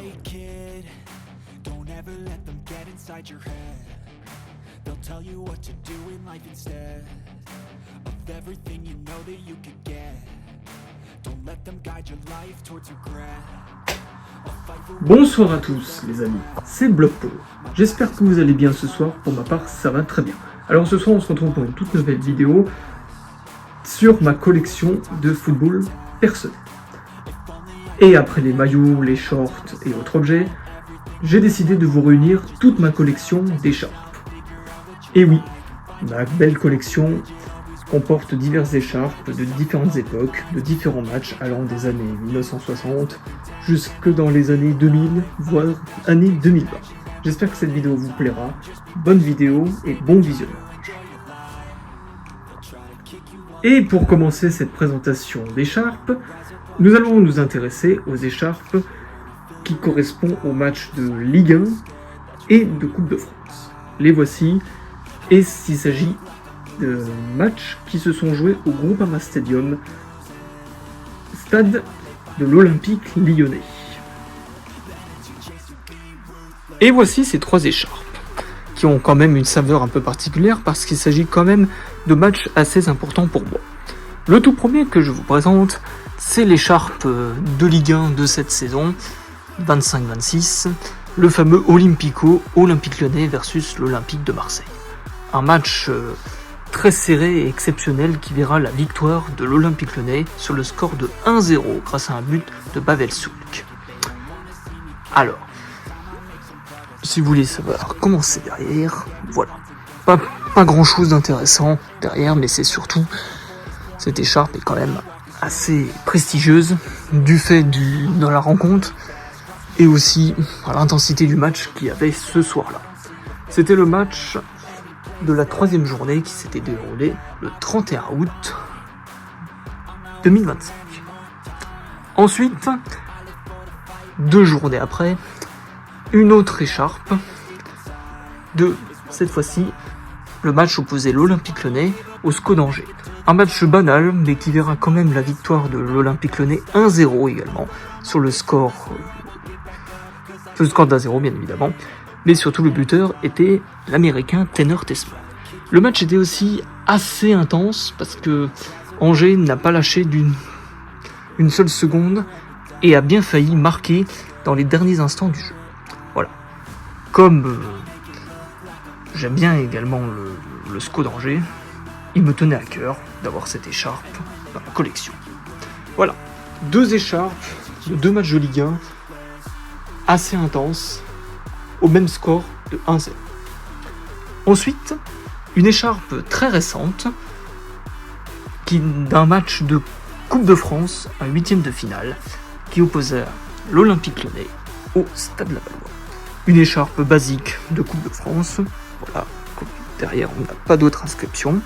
Hey kid, don't ever let them get inside your head. They'll tell you what to do in life instead of everything you know that you could get. Don't let them guide your life towards regret. Bonsoir à tous les amis, c'est Blockpolo. J'espère que vous allez bien ce soir, pour ma part ça va très bien. Alors ce soir on se retrouve pour une toute nouvelle vidéo sur ma collection de football personnel. Et après les maillots, les shorts et autres objets, j'ai décidé de vous réunir toute ma collection d'écharpes. Et oui, ma belle collection comporte diverses écharpes de différentes époques, de différents matchs allant des années 1960 jusque dans les années 2000, voire années 2020. J'espère que cette vidéo vous plaira. Bonne vidéo et bon visionnage. Et pour commencer cette présentation d'écharpes, nous allons nous intéresser aux écharpes qui correspondent aux matchs de Ligue 1 et de Coupe de France. Les voici, et il s'agit de matchs qui se sont joués au Groupama Stadium, stade de l'Olympique Lyonnais. Et voici ces trois écharpes, qui ont quand même une saveur un peu particulière parce qu'il s'agit quand même de matchs assez importants pour moi. Le tout premier que je vous présente, c'est l'écharpe de Ligue 1 de cette saison, 25-26, le fameux Olympique Lyonnais versus l'Olympique de Marseille. Un match très serré et exceptionnel qui verra la victoire de l'Olympique Lyonnais sur le score de 1-0 grâce à un but de Pavel Soulk. Alors, si vous voulez savoir comment c'est derrière, voilà. Pas grand chose d'intéressant derrière, mais c'est surtout cette écharpe est quand même assez prestigieuse du fait de la rencontre et aussi à l'intensité du match qu'il y avait ce soir-là. C'était le match de la troisième journée qui s'était déroulée le 31 août 2025. Ensuite, 2 journées après, une autre écharpe de, cette fois-ci, le match opposait l'Olympique Lyonnais au SCO d'Angers. Un match banal, mais qui verra quand même la victoire de l'Olympique Lyonnais 1-0 également, sur le score d'1-0 bien évidemment, mais surtout le buteur était l'américain Tanner Tessmann. Le match était aussi assez intense, parce que Angers n'a pas lâché d'une seule seconde, et a bien failli marquer dans les derniers instants du jeu. Voilà. Comme j'aime bien également le SCO d'Angers, il me tenait à cœur d'avoir cette écharpe dans la collection. Voilà, 2 écharpes de 2 matchs de Ligue 1 assez intenses, au même score de 1-0. Ensuite, une écharpe très récente d'un match de Coupe de France, un 8e de finale, qui opposait l'Olympique Lyonnais au Stade Lavallois. Une écharpe basique de Coupe de France, voilà, derrière on n'a pas d'autre inscription.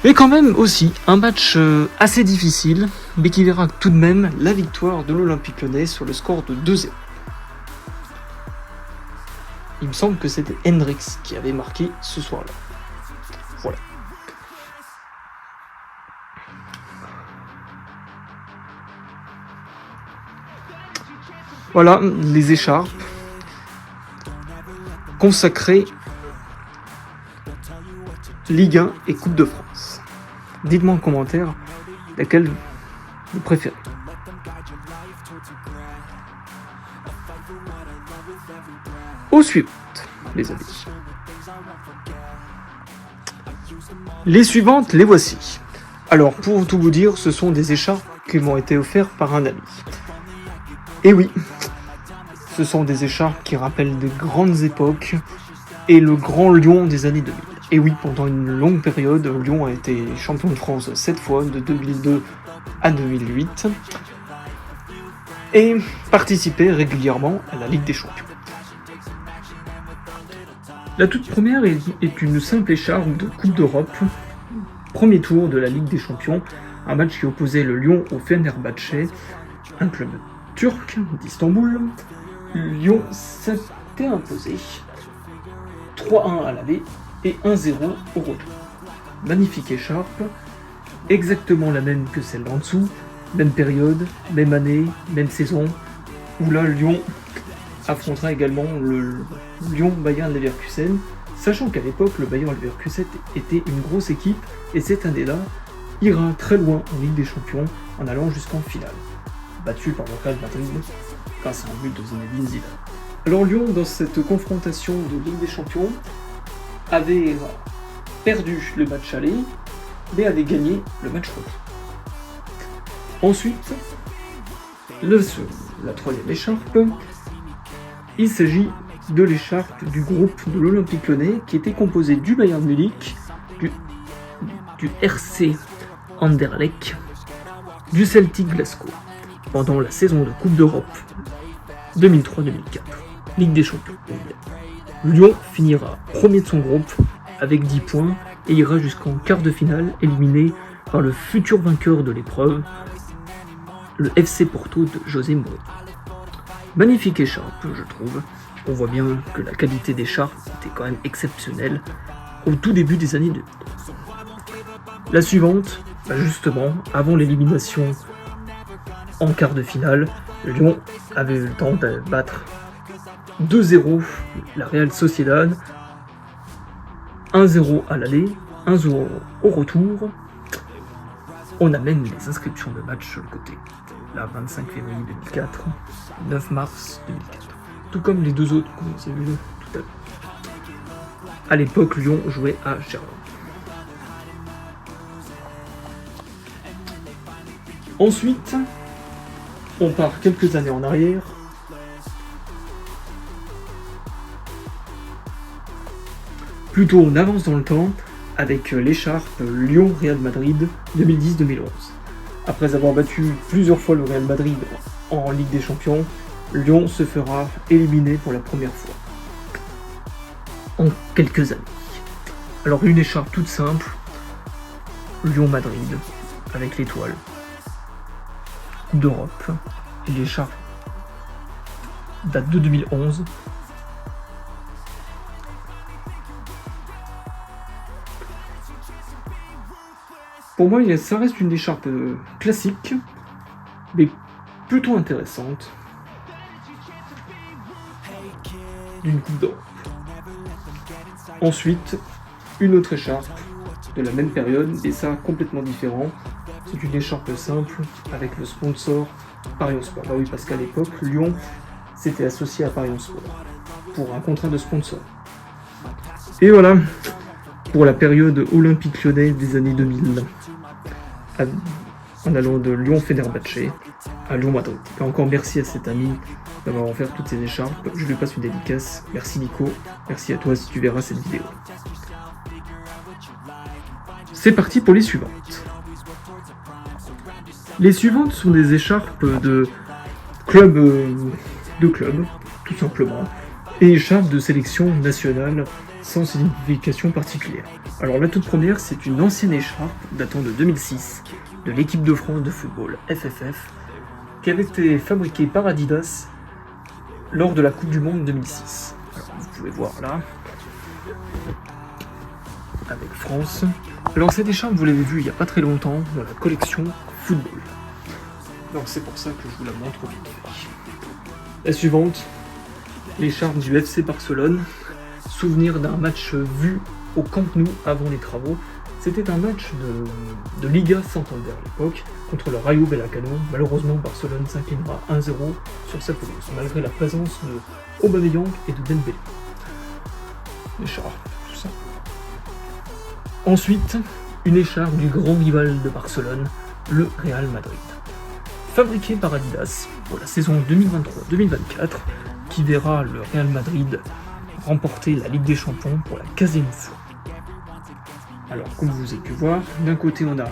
Et quand même aussi un match assez difficile, mais qui verra tout de même la victoire de l'Olympique Lyonnais sur le score de 2-0. Il me semble que c'était Hendrix qui avait marqué ce soir-là. Voilà. Voilà les écharpes consacrées Ligue 1 et Coupe de France. Dites-moi en commentaire laquelle vous préférez. Aux suivantes, les amis. Les suivantes, les voici. Alors, pour tout vous dire, ce sont des écharpes qui m'ont été offertes par un ami. Et oui, ce sont des écharpes qui rappellent de grandes époques et le grand Lyon des années 2000. Et oui, pendant une longue période, Lyon a été champion de France 7 fois, de 2002 à 2008, et participait régulièrement à la Ligue des Champions. La toute première est une simple écharpe de Coupe d'Europe, premier tour de la Ligue des Champions, un match qui opposait le Lyon au Fenerbahçe, un club turc d'Istanbul. Lyon s'était imposé 3-1 à l'aller et 1-0 au retour. Magnifique écharpe, exactement la même que celle d'en dessous, même période, même année, même saison, où là Lyon affrontera également le Lyon Bayern Leverkusen, sachant qu'à l'époque le Bayern Leverkusen était une grosse équipe et cette année-là ira très loin en Ligue des Champions en allant jusqu'en finale, battu par le Real Madrid grâce à un but de Zinedine Zidane. Alors Lyon, dans cette confrontation de Ligue des Champions, avait perdu le match aller, mais avait gagné le match retour. Ensuite, la troisième écharpe, il s'agit de l'écharpe du groupe de l'Olympique Lyonnais qui était composé du Bayern Munich, du RC Anderlecht, du Celtic Glasgow pendant la saison de Coupe d'Europe 2003-2004, Ligue des Champions. Lyon finira premier de son groupe avec 10 points et ira jusqu'en quart de finale éliminé par le futur vainqueur de l'épreuve, le FC Porto de José Mourinho. Magnifique écharpe, je trouve. On voit bien que la qualité d'écharpe était quand même exceptionnelle au tout début des années 2000. La suivante, justement, avant l'élimination en quart de finale, Lyon avait eu le temps de battre 2-0 la Real Sociedad, 1-0 à l'aller, 1-0 au retour. On a même les inscriptions de match sur le côté. Là, 25 février 2004, 9 mars 2004. Tout comme les deux autres qu'on a vus tout à l'heure. À l'époque, Lyon jouait à Gerland. Ensuite, on part quelques années en arrière. Plutôt, on avance dans le temps avec l'écharpe Lyon-Real Madrid 2010-2011. Après avoir battu plusieurs fois le Real Madrid en Ligue des Champions, Lyon se fera éliminer pour la première fois en quelques années. Alors une écharpe toute simple, Lyon-Madrid avec l'étoile, Coupe d'Europe, et l'écharpe date de 2011. Pour moi, ça reste une écharpe classique, mais plutôt intéressante, d'une Coupe d'Europe. Ensuite, une autre écharpe de la même période, et ça complètement différent. C'est une écharpe simple avec le sponsor Paris Sport. Bah oui, parce qu'à l'époque, Lyon s'était associé à Paris Sport pour un contrat de sponsor. Et voilà, pour la période olympique lyonnais des années 2000, en allant de Lyon-Fenerbahçe à Lyon-Madrid. Et encore merci à cet ami d'avoir offert toutes ces écharpes. Je lui passe une dédicace. Merci Nico, merci à toi si tu verras cette vidéo. C'est parti pour les suivantes. Les suivantes sont des écharpes de clubs, tout simplement, et écharpes de sélection nationale sans signification particulière. Alors la toute première, c'est une ancienne écharpe datant de 2006 de l'équipe de France de football FFF qui avait été fabriquée par Adidas lors de la Coupe du Monde 2006. Alors, vous pouvez voir là, avec France. Alors cette écharpe, vous l'avez vue il n'y a pas très longtemps dans la collection football. Donc c'est pour ça que je vous la montre vite fait. La suivante, l'écharpe du FC Barcelone. Souvenir d'un match vu au Camp Nou avant les travaux. C'était un match de Liga Santander à l'époque contre le Rayo Vallecano. Malheureusement, Barcelone s'inclinera 1-0 sur sa pelouse, malgré la présence de Aubameyang et de Dembélé. L'écharpe, tout ça. Ensuite, une écharpe du grand rival de Barcelone, le Real Madrid. Fabriquée par Adidas pour la saison 2023-2024, qui verra le Real Madrid remporter la Ligue des Champions pour la 15e fois. Alors, comme vous avez pu voir, d'un côté on a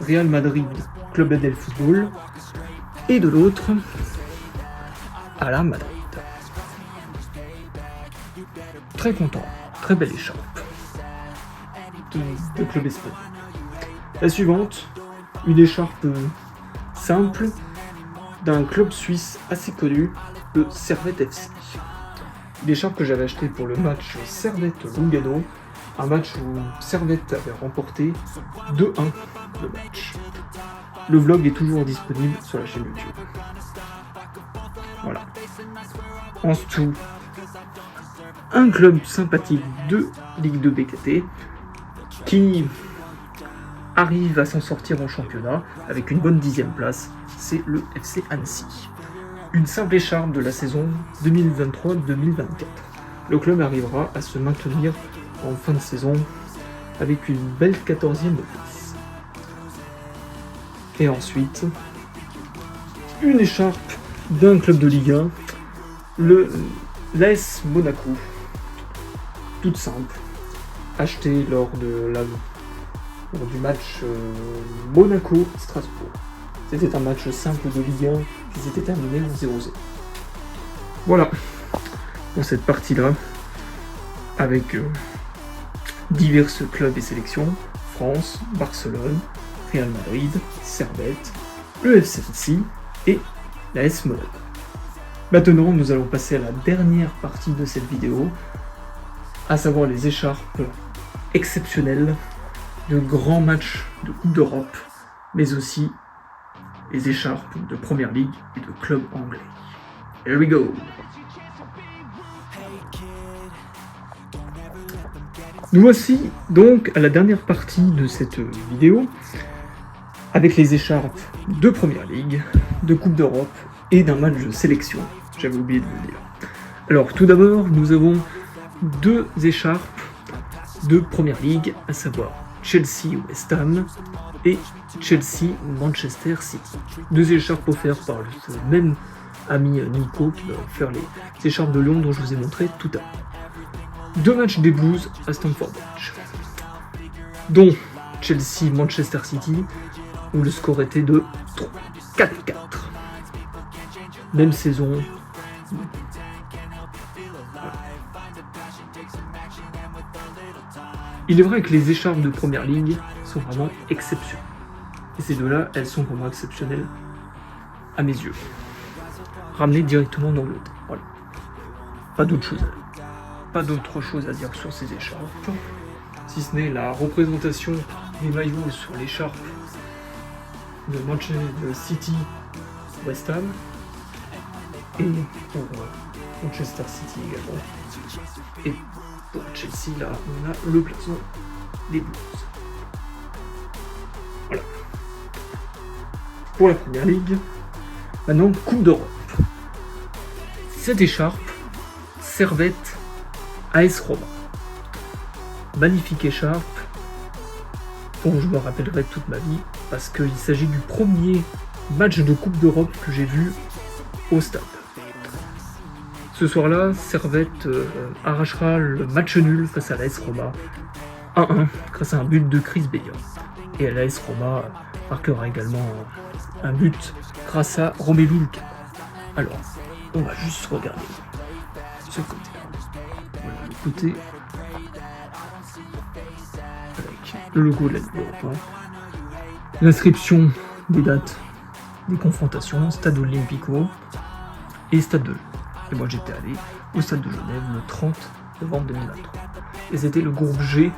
Real Madrid, Club del Football, et de l'autre, à la Madrid. Très content, très belle écharpe de club espagnol. La suivante, une écharpe simple d'un club suisse assez connu, le Servette FC. Une écharpe que j'avais achetée pour le match Servette-Lugano, un match où Servette avait remporté 2-1 le match. Le vlog est toujours disponible sur la chaîne YouTube. Voilà. En tout, un club sympathique de Ligue 2 BKT qui arrive à s'en sortir en championnat avec une bonne 10e place, c'est le FC Annecy. Une simple écharpe de la saison 2023-2024. Le club arrivera à se maintenir en fin de saison avec une belle 14e place. Et ensuite, une écharpe d'un club de Ligue 1, l'AS Monaco. Toute simple, achetée lors du match Monaco-Strasbourg. C'était un match simple de Ligue 1 qui s'était terminé en 0-0. Voilà pour cette partie-là, avec divers clubs et sélections, France, Barcelone, Real Madrid, Servette, le FC Annecy et l'AS Monaco. Maintenant, nous allons passer à la dernière partie de cette vidéo, à savoir les écharpes exceptionnelles de grands matchs de Coupe d'Europe, mais aussi les écharpes de Première Ligue et de clubs anglais. Here we go! Nous voici donc à la dernière partie de cette vidéo, avec les écharpes de Première Ligue, de Coupe d'Europe et d'un match de sélection. J'avais oublié de vous le dire. Alors tout d'abord, nous avons deux écharpes de Première Ligue, à savoir Chelsea-West Ham et Chelsea-Manchester City. Deux écharpes offertes par le même ami Nico qui va faire les écharpes de Lyon dont je vous ai montré tout à l'heure. Deux matchs des Blues à Stamford Bridge, dont Chelsea-Manchester City, où le score était de 4-4. Même saison. Il est vrai que les écharpes de Première Ligue sont vraiment exceptionnelles. Et ces deux-là, elles sont vraiment exceptionnelles à mes yeux. Ramenées directement d'Angleterre. Voilà. Pas d'autre chose à dire sur ces écharpes, si ce n'est la représentation des maillots sur l'écharpe de Manchester City West Ham et pour Manchester City également. Et pour Chelsea, là, on a le blason des Blues. Voilà. Pour la Première Ligue, maintenant Coupe d'Europe. Cette écharpe, Servette AS Roma. Magnifique écharpe dont je me rappellerai toute ma vie parce qu'il s'agit du premier match de Coupe d'Europe que j'ai vu au stade. Ce soir-là, Servette arrachera le match nul face à l'AS Roma 1-1 grâce à un but de Chris Beyer. Et l'AS Roma marquera également un but grâce à Romelu Lukaku. Alors, on va juste regarder ce côté. Voilà, le côté avec le logo de la Ligue Europa, l'inscription des dates des confrontations, Stade Olimpico et Stade de Genève. Et moi j'étais allé au Stade de Genève le 30 novembre 2023. Et c'était le groupe G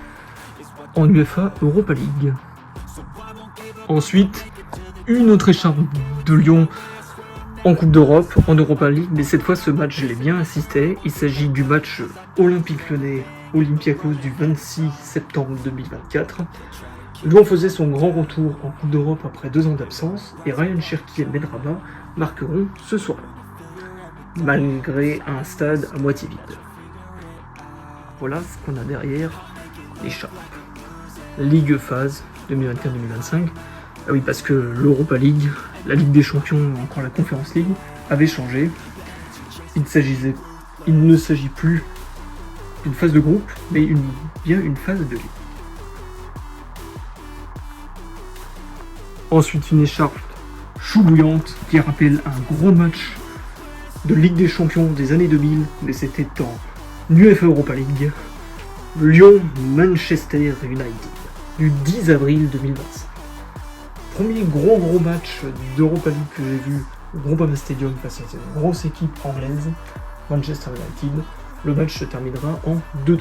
en UEFA Europa League. Ensuite, une autre écharpe de Lyon en Coupe d'Europe, en Europa League, mais cette fois ce match je l'ai bien assisté. Il s'agit du match Olympique Lyonnais Olympiakos du 26 septembre 2024. Lyon faisait son grand retour en Coupe d'Europe après 2 ans d'absence et Ryan Cherki et Benrahma marqueront ce soir-là, malgré un stade à moitié vide. Voilà ce qu'on a derrière l'écharpe. Ligue phase 2024-2025. Ah oui, parce que l'Europa League, la Ligue des Champions, encore la Conference League, avait changé. Il ne s'agit plus d'une phase de groupe, mais bien une phase de ligue. Ensuite, une écharpe chou bouillante qui rappelle un gros match de Ligue des Champions des années 2000, mais c'était en UEFA Europa League. Lyon-Manchester United, du 10 avril 2025. Premier gros match d'Europa League que j'ai vu au Groupama Stadium face à cette grosse équipe anglaise, Manchester United. Le match se terminera en 2-2.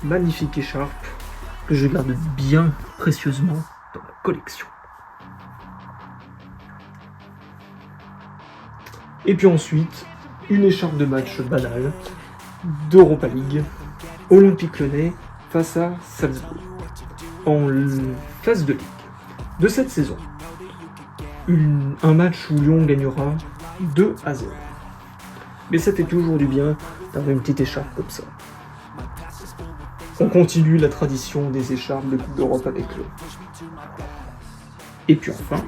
Magnifique écharpe que je garde bien précieusement dans ma collection. Et puis ensuite, une écharpe de match banale d'Europa League, Olympique Lyonnais face à Salzbourg, en phase de ligue de cette saison. Un match où Lyon gagnera 2-0. Mais ça fait toujours du bien d'avoir une petite écharpe comme ça. On continue la tradition des écharpes de Coupe d'Europe avec Lyon. Et puis enfin,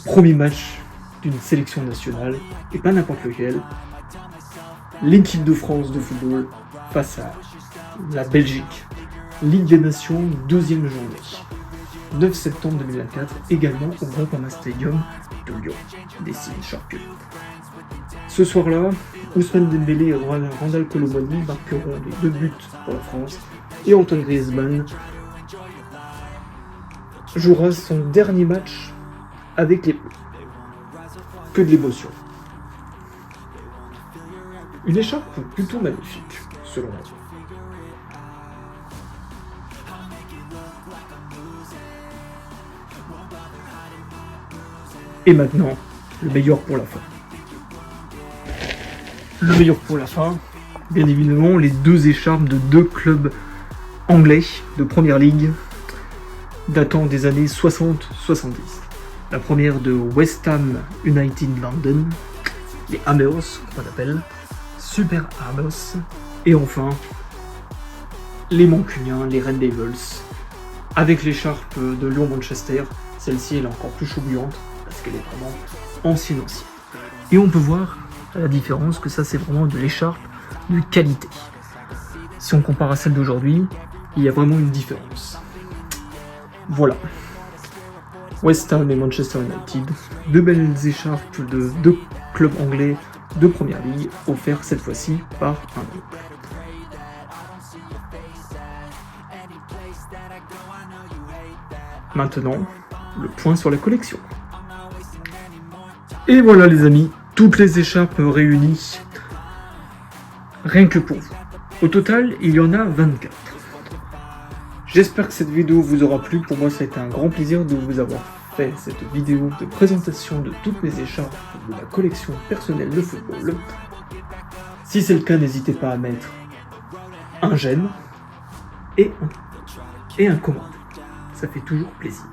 premier match d'une sélection nationale, et pas n'importe lequel, l'équipe de France de football face à la Belgique. Ligue des Nations, deuxième journée. 9 septembre 2024, également au Groupama Stadium de Lyon, des signes champions. Ce soir-là, Ousmane Dembélé et Randal Colomoni marqueront les 2 buts pour la France, et Antoine Griezmann jouera son dernier match avec les Bleus. Que de l'émotion. Une écharpe plutôt magnifique, selon moi. Et maintenant, le meilleur pour la fin. Le meilleur pour la fin, bien évidemment, les 2 écharpes de 2 clubs anglais de Première Ligue datant des années 60-70. La première de West Ham United London, les Hammers, qu'on appelle, Super Hammers, et enfin, les Mancuniens, les Red Devils, avec l'écharpe de Lyon-Manchester. Celle-ci, elle est encore plus chaubuante, parce qu'elle est vraiment ancienne. Et on peut voir la différence que ça, c'est vraiment de l'écharpe de qualité. Si on compare à celle d'aujourd'hui, il y a vraiment une différence. Voilà. West Ham et Manchester United, 2 belles écharpes de 2 clubs anglais de Première Ligue, offertes cette fois-ci par un oncle. Maintenant, le point sur la collection. Et voilà les amis, toutes les écharpes réunies, rien que pour vous. Au total, il y en a 24. J'espère que cette vidéo vous aura plu. Pour moi, ça a été un grand plaisir de vous avoir fait cette vidéo de présentation de toutes mes écharpes de ma collection personnelle de football. Si c'est le cas, n'hésitez pas à mettre un j'aime et un commentaire. Ça fait toujours plaisir.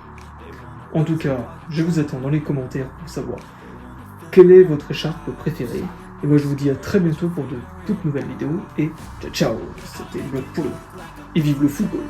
En tout cas, je vous attends dans les commentaires pour savoir quelle est votre écharpe préférée. Et moi, je vous dis à très bientôt pour de toutes nouvelles vidéos. Et ciao, ciao. C'était le Polo. Et vive le football.